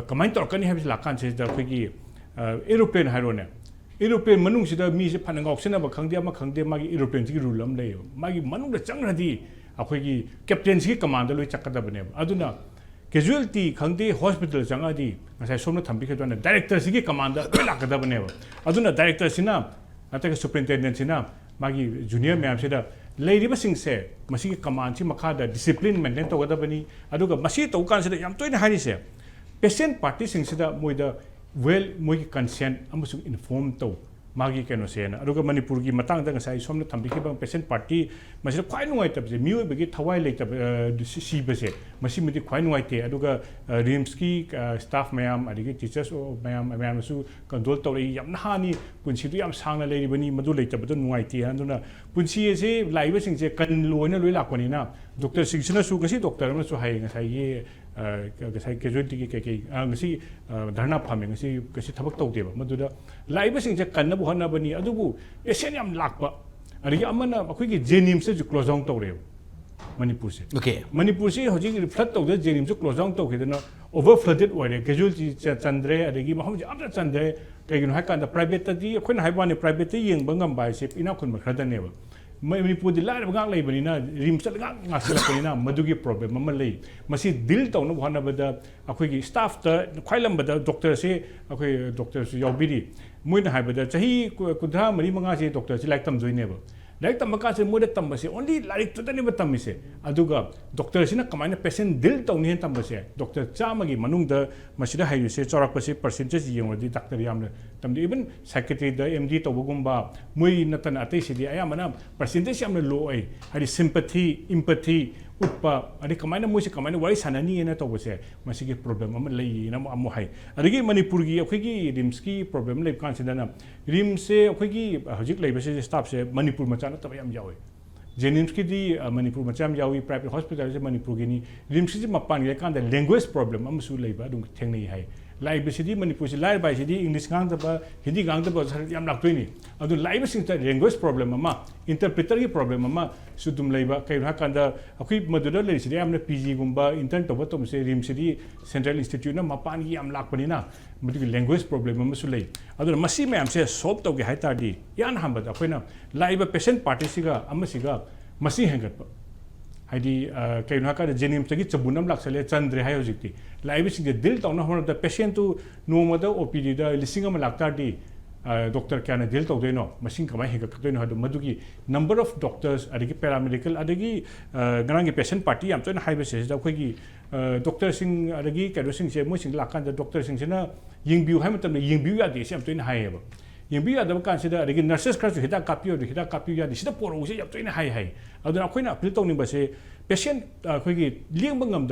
kamai tor kan habis lakan se da khoi gi aeroplane hairone aeroplane manung sida mi se phanang auction ba khangde ma khangde magi aeroplane ji rule am lei magi manung da changradi akhoi gi captain ji command loi chakada bane aduna casualty khangde hospital changadi ngasai somna thambi khadwana director ji command loi lakada bane aduna director sina ataka superintendent sina magi junior ma'am sida leiriba singse masi command si makha da discipline maintain to gada bani aduga masi to kan sida yam toina hari se patient party sing sida moida well moi consent amusung inform to magi keno se na aduga Manipur gi matang da ngasai somna thambi ki bang patient party masi khwai nuai tab je mioi bagi thawai le tab si base masi midi khwai nuai te aduga rims ki staff mayam adigi teachers mayam su control to ri yam nahani punsi du yam sangna le bani madu le tab nuai te anduna punsi se laiba sing se kan loina loi lakoni na doctor sing sina su ngasi doctor ma su hai ngasai ye gasai casualty ki ke ngasi dharna phame ngasi kasi thabak tawde ba maduda laiba sing je kan na bu hana bani adubu patient yam lakba adigi amana akhoi gi jenim se ju close down tawre Manipur se okay Manipur se hoji reflect tawde jenim se close down tawkhidana over flooded oire casualty chandre adigi maham je amra chandre kaigino ha kan da private di akhoi na haibani private yeng bangam bai se ina khun ma khada ne ba Manipur di lai bang lai bani na rim sat gang ngasila bani na madugi problem ma lei masi deal taw no bhana bada akhoi gi staff ta khailam bada doctor se akhoi doctor su yobiri moina hai bada chahi kudha mari manga se doctor se like tam joine ba like तम का से मोदे तम से only like तो तनी तम से अदुगा doctor सिना कमाइन patient deal तौनी तम से डॉक्टर चामगी मनुंग द मसिदा हाइयो से चौरक से परसेंटेज येंगदी डॉक्टर यामने तम इवन सेक्रेटरी द एमडी तौबगुंबा मुई नतन अतै सिदी अयामना परसेंटेज यामने लो आई हादि सिंपैथी एम्पैथी उत्पा अदि कमाइन मोइसे कमाइन वारी सानानी एना तौबसे मसिगे प्रॉब्लम अम लई ना अमु हाई अदि मणिपुर की अखोगी रिम्स की प्रॉब्लम लेब कानसिदना रिम्स से अखोगी हजिक लेबसे स्टाफ से मणिपुर मचा नतब याम यावे जेनिम्स की दी मणिपुर मचा याम यावी प्राइवेट हॉस्पिटल से मणिपुर की नी रिम्स से मपान के कान लैंग्वेज प्रॉब्लम अमसु लेबा दुम थेंगनै हाई लाइबसिदी मणिपुर से लाइब बाइसिदी इंग्लिश गांगदबा हिंदी गांगदबा याम लाक्तोइनी अदु लाइबसिंग ता लैंग्वेज प्रॉब्लम अमा इंटरप्रेटर की प्रॉब्लम अमा सुदुम लेबा कइना कांदा अखि मदुदा लेसिदी यामने पीजी गुंबा इंटर्न तब तम से रिमसिदी सेंट्रल इंस्टीट्यूट ना मपान की याम लाक्पनिना मदुगी लैंग्वेज प्रॉब्लम अमसु लेइ अदु मसी मैम से सॉल्व तौगे हाइतादी यान हमबद अखोइना लाइबा पेशेंट पार्टी सिगा अमसिगा मसी हेंगत हाइदी कइना का जेनिम्स की चबुनम लाक्सले चंद्रे हाय होजिक्ति लाइबसिंग दिल तौना होना द पेशेंट टू नोमदा ओपीडी द लिसिंग अम लाक्तादी डॉक्टर क्या दिल तौदेनो मसिंग कमाय हेगकतोइनो हदो मदुगी नंबर ऑफ डॉक्टर्स अदगी पैरामेडिकल अदगी गनांगी पेशेंट पार्टी याम तोना हाइबसे दा अखोगी डॉक्टर सिंग अदगी कैडोसिंग से मोइसिंग लाकान द डॉक्टर सिंग सेना यिंगबिउ हाय मतम यिंगबिउ यादे से याम तोना हायबा यिंगबिउ यादब कानसिदा अदगी नर्सेस खरसु हिदा कापियो यादे सिदा पोरोसे याम तोना हाय अदुना अखोइना अपील तौनिबसे पेशेंट अखोगी लिंग ngam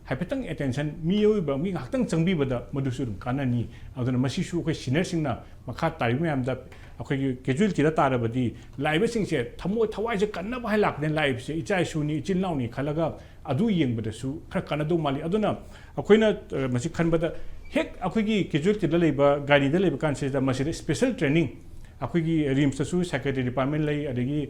हाइफेटंग अटेंशन मियोइबा मी ngakhtang changbiबदा मदुसु कानानी अदुना मसिसु अखोई सीनियर सिंगना मखा तारिब मैमदा अखोगी कैजुअलिटी दा तारबदी लाइब सिंगसे थमो थवाइसे कन्ना बाय लाकने लाइब से इचाइ सुनी इचिन नाउनी खलगा अदु येंगबदसु खर कनदो माली अदुना अखोइना मसि खनबदा हेक अखोगी कैजुअलिटी दा लेबा गाड़ी दा लेबा कानसे दा मसि स्पेशल ट्रेनिंग अखोगी रिम्स तसु सेक्रेटरी डिपार्टमेंट लई अदगी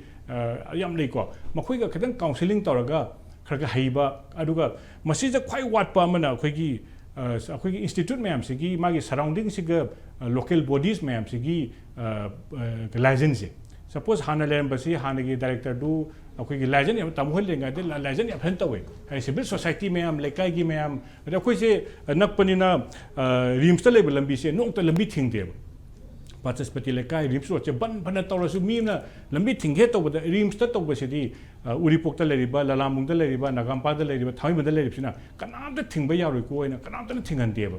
याम लेको मखोइगा खदंग काउंसलिंग तौरगा खरगा हईबा अदुगा मसिजा ख्वाइ वाटपा मना अखोगी अखोगी इंस्टीट्यूट मैम सिगी मागी सराउंडिंग सिगा लोकल बॉडीज मैम सिगी लाइसेंस से सपोज हाना लेरबसी हानगी डायरेक्टर दु अखोगी लाइसेंस याम तमहोल लेंगा दे लाइसेंस याम फनतवे हाइ सिविल सोसाइटी मैम लेकाई की मैम अखोइसे नकपनिना रिम्स त लेबल लंबी से नोंत लंबी थिंगदेब पाचस्पति लेकाई रिम्स रोड से बन बन तौरसु मीना लंबी थिंगे तौबद रिम्स त तौबसिदी उरिपोक त लेरिबा ललामुंग त लेरिबा नागामपा त लेरिबा थाइम द लेरिबसिना कनाम त थिंगबा यारोय कोइना कनाम त थिंगनदेब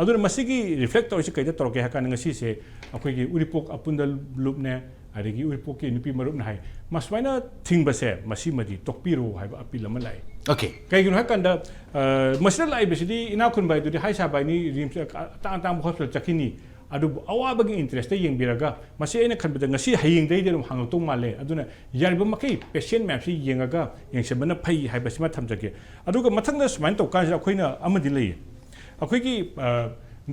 अदुर मसिगी रिफ्लेक्ट तौरसि कैदा तौरके हका नंगसी से अखोगी उरिपोक अपुंद लुपने अदगी उरिपोक की नुपी मरुप नाय मसवाइना थिंगबसे मसि मदि तोकपिरो हाइबा अपील अमा लाई ओके कैगिनो हकंदा मसिदा लाइबसिदी इनाखुन बाइदुदी हाइसा बाइनी रिम्स तांग हॉस्पिटल चकिनी अदु अवाबगी इंटरेस्ट येंबिरगा मसे एना खनबद ngasi hayingdai de hangtong male aduna yarba makai patient map si yengaga yengsebana phai haibasima thamjage aduga mathangda smain to kan akoina amadi lei akoigi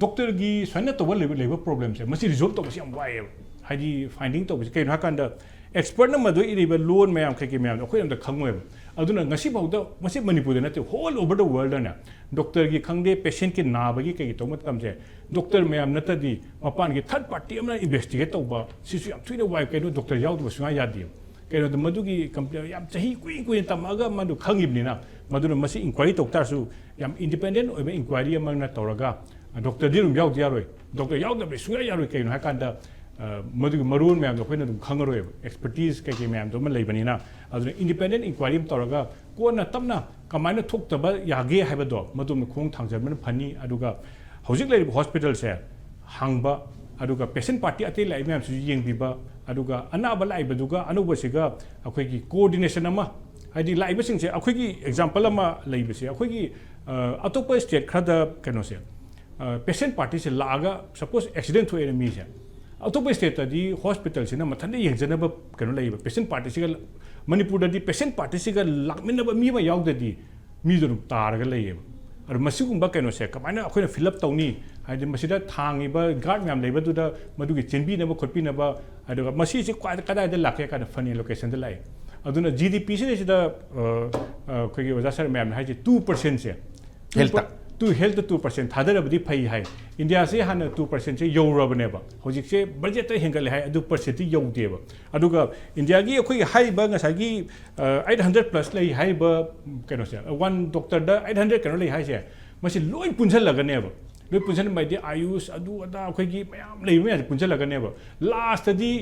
doctor gi swaina to level problem se masi resolve to basi am wai haidi finding to basi kai hakanda expert na madu iriba loan mayam kai mayam akoi am da khangoi aduna ngasi bauda masi manipur na te whole over the world na doctor gi khangde patient ki nabagi kai to matam se doctor mayam natadi mapan gi third party amna investigate to ba sisu yam thuina wai kai no doctor yaw to sunga yadi kai no madu gi complaint yam chahi kui tamaga madu khangibni na madu masi inquiry to tar su yam independent oiba inquiry amna tawraga doctor dirum yaw yaroi doctor yaw da sunga yaroi kai no hakanda Madhu maroon ma'am अखोना खंगरोय expertise कई ma'am तो लेबनीना अदुना independent inquiry तौरगा कोना तमना कमायना थोक्तबा यागे हाइबदो मदुम खोंग थांजबन funny अदुगा हौजिक लेब hospital से हांगबा अदुगा patient party अते लाई ma'am सु येंगबिबा अदुगा अनाबा लाइबदुगा अनुबसिगा अखोगी coordination अमा हाइदि लाइबसिंग से अखोगी example अमा लेबसे अखोगी अतोप state खदा कनो से पेशेंट पार्टी से लागा सपोज एक्सीडेंट होए मी से अतोप स्टेट दी हॉस्पिटल से मथन येंजनब कनो लेब पेशेंट पार्टी से मणिपुर दी पेशेंट पार्टी से लाकमिनब मी मा यावददी मी दुम तारगा लेब और मसिगुंबा कनो से कमायना अखोना फिलअप तौनी हाइदि मसिदा थांगिबा गार्ड मैम लेबदुदा मदुगी चेनबीनब खोटबीनब अदुगा मसि से कदायदा लाके का फनी लोकेशन द लाई अदुना जीडीपी से सिदा खोगी ओजा सर मैम हाइजे 2% से हेल्थ 2% थादरबदी फई हाय इंडिया से हाना 2% से यौरबनेबा होजिक से बजट हेंगल हाय अदु परसेंट यौदेबा अदुगा इंडिया की अखोई हाइबा ngसागी 800 प्लस लई हाइबा कनो से वन डॉक्टर दा 800 कनो लई हाय से मसि लोइ पुंजल लगनेबा लोइ पुंजल बाइदि आयुष अदु अदा अखोई की मयाम लई मे पुंजल लगनेबा लास्ट दी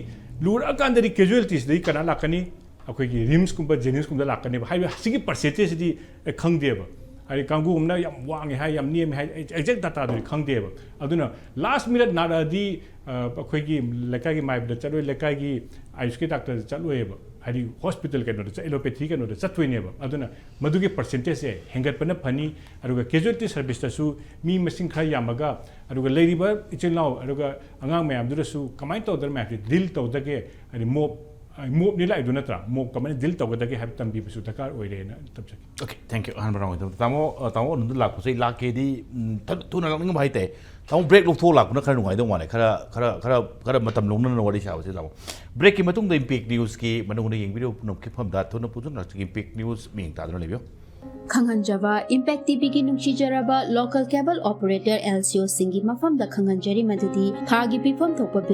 ꯂꯨꯔꯛꯑꯀꯥꯟꯗꯗꯤ ꯀꯦꯖꯨꯋꯦꯂꯤꯇꯤꯁꯤꯗꯒꯤ ꯀꯅꯥ ꯂꯥꯛꯀꯅꯤ ꯑꯩꯈꯣꯏꯒꯤ ꯔꯤꯝꯁꯀꯨꯝꯕ ꯖꯦꯅꯤꯝꯁꯀꯨꯝꯕꯗ ꯂꯥꯛꯀꯅꯦꯕ ꯍꯥꯏꯕ ꯁꯤꯒꯤ ꯄꯔꯁꯦꯟꯇꯦꯖꯁꯤꯗꯤ ꯈꯪꯗꯦꯕ ꯍꯥꯏꯗꯤ ꯀꯥꯡꯕꯨ ꯑꯃꯅ ꯌꯥꯝ ꯋꯥꯡꯉꯦ ꯍꯥꯏ ꯌꯥꯝ ꯅꯦꯝꯃꯦ ꯍꯥꯏ ꯑꯦꯛꯖꯦꯛ ꯗꯥꯇꯥꯗꯨꯗꯤ ꯈꯪꯗꯦꯕ ꯑꯗꯨꯅ ꯂꯥꯁ ꯃꯤꯅꯠ ꯅꯥꯔꯛꯑꯗꯤ ꯑꯩꯈꯣꯏꯒꯤ ꯂꯩꯀꯥꯏꯒꯤ ꯃꯥꯏꯕꯗ ꯆꯠꯂꯣꯏ ꯂꯩꯀꯥꯏꯒꯤ ꯑꯥꯌꯨꯁꯀꯤ ꯗꯥꯛꯇꯔꯗ ꯆꯠꯂꯣꯏꯕ ꯍꯥꯏꯗꯤ ꯍꯣꯁꯄꯤꯇꯥꯜ ꯀꯩꯅꯣꯗ ꯑꯦꯂꯣꯄꯦꯊꯤ ꯀꯩꯅꯣꯗ ꯆꯠꯇꯣꯏꯅꯦꯕ ꯑꯗꯨꯅ ꯃꯗꯨꯒꯤ ꯄꯔꯁꯦꯟꯇꯦꯖꯁꯦ ꯍꯦꯟꯒꯠꯄꯅ ꯐꯅꯤ ꯑꯗꯨꯒ ꯀꯦꯖꯨꯋꯦꯂꯤꯇꯤ ꯁꯔꯚꯤꯁꯇꯁꯨ ꯃꯤ ꯃꯁꯤꯡ ꯈꯔ ꯌꯥꯝꯃꯒ ꯑꯗꯨꯒ ꯂꯩꯔꯤꯕ ꯏꯆꯤꯜ ꯏꯅꯥꯎ ꯑꯗꯨꯒ ꯑꯉꯥꯡ ꯃꯌꯥꯝꯗꯨꯗꯁꯨ ꯀꯃꯥꯏꯅ ꯇꯧꯗꯅ ꯃꯌꯥꯝꯁꯦ ꯗꯤꯜ ꯇꯧꯗꯒꯦ ꯍꯥꯏꯗꯤ ꯃꯣꯞꯅꯤ ꯂꯥꯛꯏꯗꯨ ꯅꯠꯇ꯭ꯔꯥ ꯃꯣꯞ ꯀꯃꯥꯏꯅ ꯗꯤꯜ ꯇꯧꯒꯗꯒꯦ ꯍꯥꯏꯕ ꯇꯝꯕꯤꯕꯁꯨ ꯗꯔꯀꯥꯔ ꯑꯣꯏꯔꯦꯅ ꯇꯝꯖꯒꯦ Okay, thank you. Tamo nundu lakpo say lake di tuna lang ngai tai. Tamo break lok thol lakpo na khara ngai dong wane khara matam long na wari sha se tamo. Break ki matung da impact news ki manung na yeng video nom ki pham da thona pujun na impact news ming ta dro lebyo. Khanghanjaba Impact TV ki nungsijaraba local cable operator LCO singi mafam da khanghanjari madudi thagi pifam thokpa bill